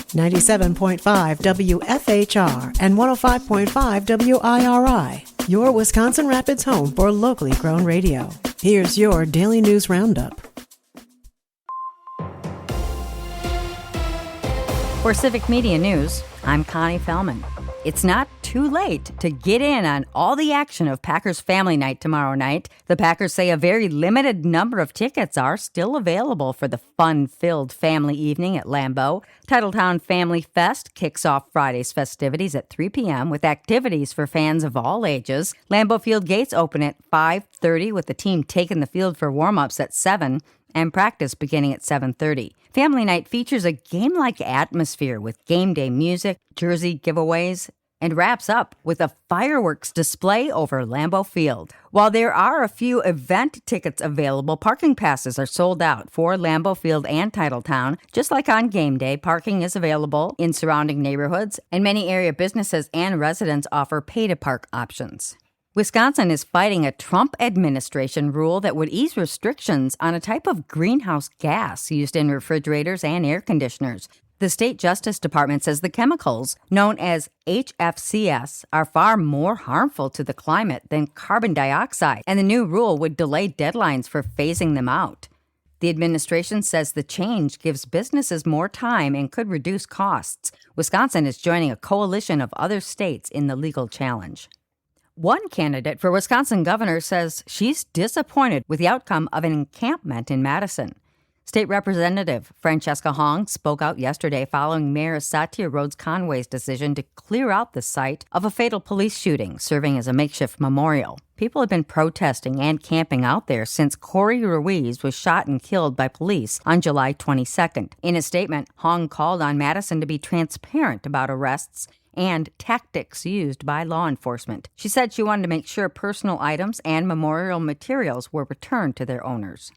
97.5 WFHR and 105.5 WIRI, your Wisconsin Rapids home for locally grown radio. Here's your Daily News Roundup. For Civic Media News, I'm Connie Fellman. It's not too late to get in on all the action of Packers Family Night tomorrow night. The Packers say a very limited number of tickets are still available for the fun-filled family evening at Lambeau. Titletown Family Fest kicks off Friday's festivities at 3 p.m. with activities for fans of all ages. Lambeau Field gates open at 5:30 with the team taking the field for warm-ups at 7 and practice beginning at 7:30. Family Night features a game-like atmosphere with game day music, jersey giveaways, and wraps up with a fireworks display over Lambeau Field. While there are a few event tickets available, parking passes are sold out for Lambeau Field and Titletown. Just like on game day, parking is available in surrounding neighborhoods, and many area businesses and residents offer pay-to-park options. Wisconsin is fighting a Trump administration rule that would ease restrictions on a type of greenhouse gas used in refrigerators and air conditioners. The state Justice Department says the chemicals, known as HFCS, are far more harmful to the climate than carbon dioxide, and the new rule would delay deadlines for phasing them out. The administration says the change gives businesses more time and could reduce costs. Wisconsin is joining a coalition of other states in the legal challenge. One candidate for Wisconsin governor says she's disappointed with the outcome of an encampment in Madison. State Representative Francesca Hong spoke out yesterday following Mayor Satya Rhodes-Conway's decision to clear out the site of a fatal police shooting, serving as a makeshift memorial. People have been protesting and camping out there since Corey Ruiz was shot and killed by police on July 22nd. In a statement, Hong called on Madison to be transparent about arrests and tactics used by law enforcement. She said she wanted to make sure personal items and memorial materials were returned to their owners.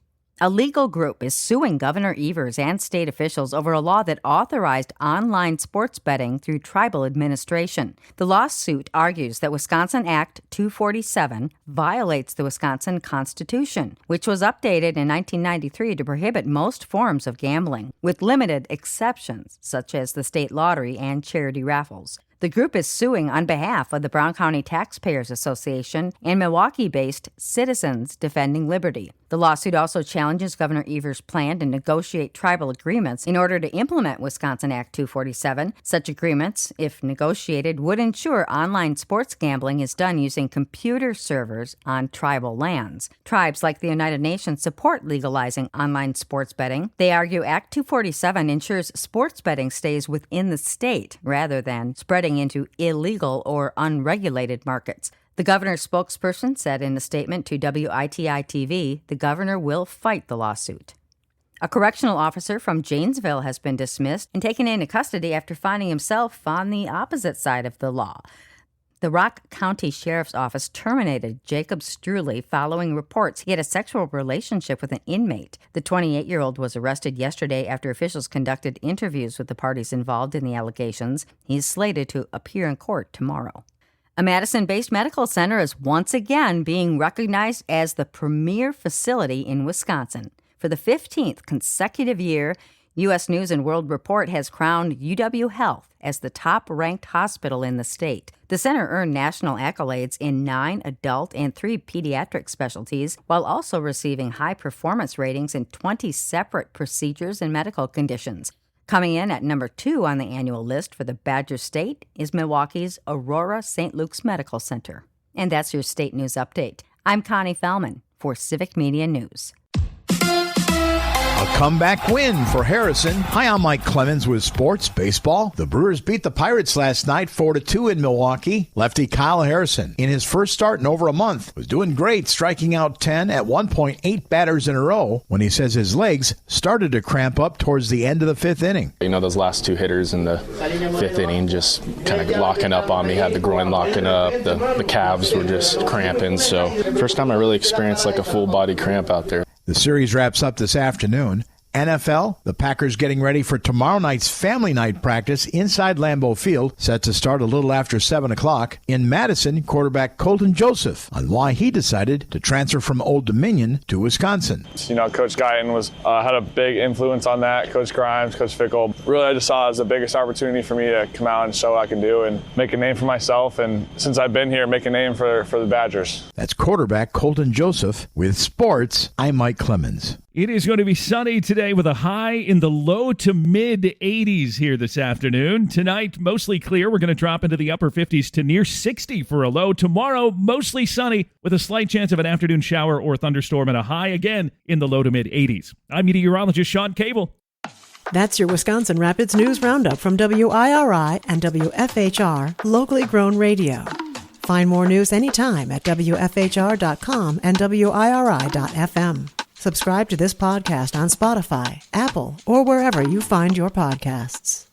A legal group is suing Governor Evers and state officials over a law that authorized online sports betting through tribal administration. The lawsuit argues that Wisconsin Act 247 violates the Wisconsin Constitution, which was updated in 1993 to prohibit most forms of gambling, with limited exceptions, such as the state lottery and charity raffles. The group is suing on behalf of the Brown County Taxpayers Association and Milwaukee-based Citizens Defending Liberty. The lawsuit also challenges Governor Evers' plan to negotiate tribal agreements in order to implement Wisconsin Act 247. Such agreements, if negotiated, would ensure online sports gambling is done using computer servers on tribal lands. Tribes like the United Nations support legalizing online sports betting. They argue Act 247 ensures sports betting stays within the state rather than spreading into illegal or unregulated markets. The governor's spokesperson said in a statement to WITI-TV, the governor will fight the lawsuit. A correctional officer from Janesville has been dismissed and taken into custody after finding himself on the opposite side of the law. The Rock County Sheriff's Office terminated Jacob Struley following reports he had a sexual relationship with an inmate. The 28-year-old was arrested yesterday after officials conducted interviews with the parties involved in the allegations. He's slated to appear in court tomorrow. A Madison-based medical center is once again being recognized as the premier facility in Wisconsin. For the 15th consecutive year, U.S. News & World Report has crowned UW Health as the top-ranked hospital in the state. The center earned national accolades in 9 adult and 3 pediatric specialties, while also receiving high-performance ratings in 20 separate procedures and medical conditions. Coming in at number 2 on the annual list for the Badger State is Milwaukee's Aurora St. Luke's Medical Center. And that's your state news update. I'm Connie Fellman for Civic Media News. A comeback win for Harrison. Hi, I'm Mike Clemens with Sports Baseball. The Brewers beat the Pirates last night 4-2 in Milwaukee. Lefty Kyle Harrison, in his first start in over a month, was doing great, striking out 10 at one point 8 batters in a row when he says his legs started to cramp up towards the end of the 5th inning. You know, those last 2 hitters in the 5th inning just kind of locking up on me, had the groin locking up, the calves were just cramping. So first time I really experienced like a full body cramp out there. The series wraps up this afternoon. NFL, the Packers getting ready for tomorrow night's family night practice inside Lambeau Field, set to start a little after 7 o'clock. In Madison, quarterback Colton Joseph on why he decided to transfer from Old Dominion to Wisconsin. Coach Guyton had a big influence on that. Coach Grimes, Coach Fickle. Really, I just saw it as the biggest opportunity for me to come out and show what I can do and make a name for myself. And since I've been here, make a name for the Badgers. That's quarterback Colton Joseph. With sports, I'm Mike Clemens. It is going to be sunny today with a high in the low to mid 80s here this afternoon. Tonight, mostly clear. We're going to drop into the upper 50s to near 60 for a low. Tomorrow, mostly sunny with a slight chance of an afternoon shower or thunderstorm and a high again in the low to mid 80s. I'm meteorologist Sean Cable. That's your Wisconsin Rapids News Roundup from WIRI and WFHR, locally grown radio. Find more news anytime at WFHR.com and WIRI.FM. Subscribe to this podcast on Spotify, Apple, or wherever you find your podcasts.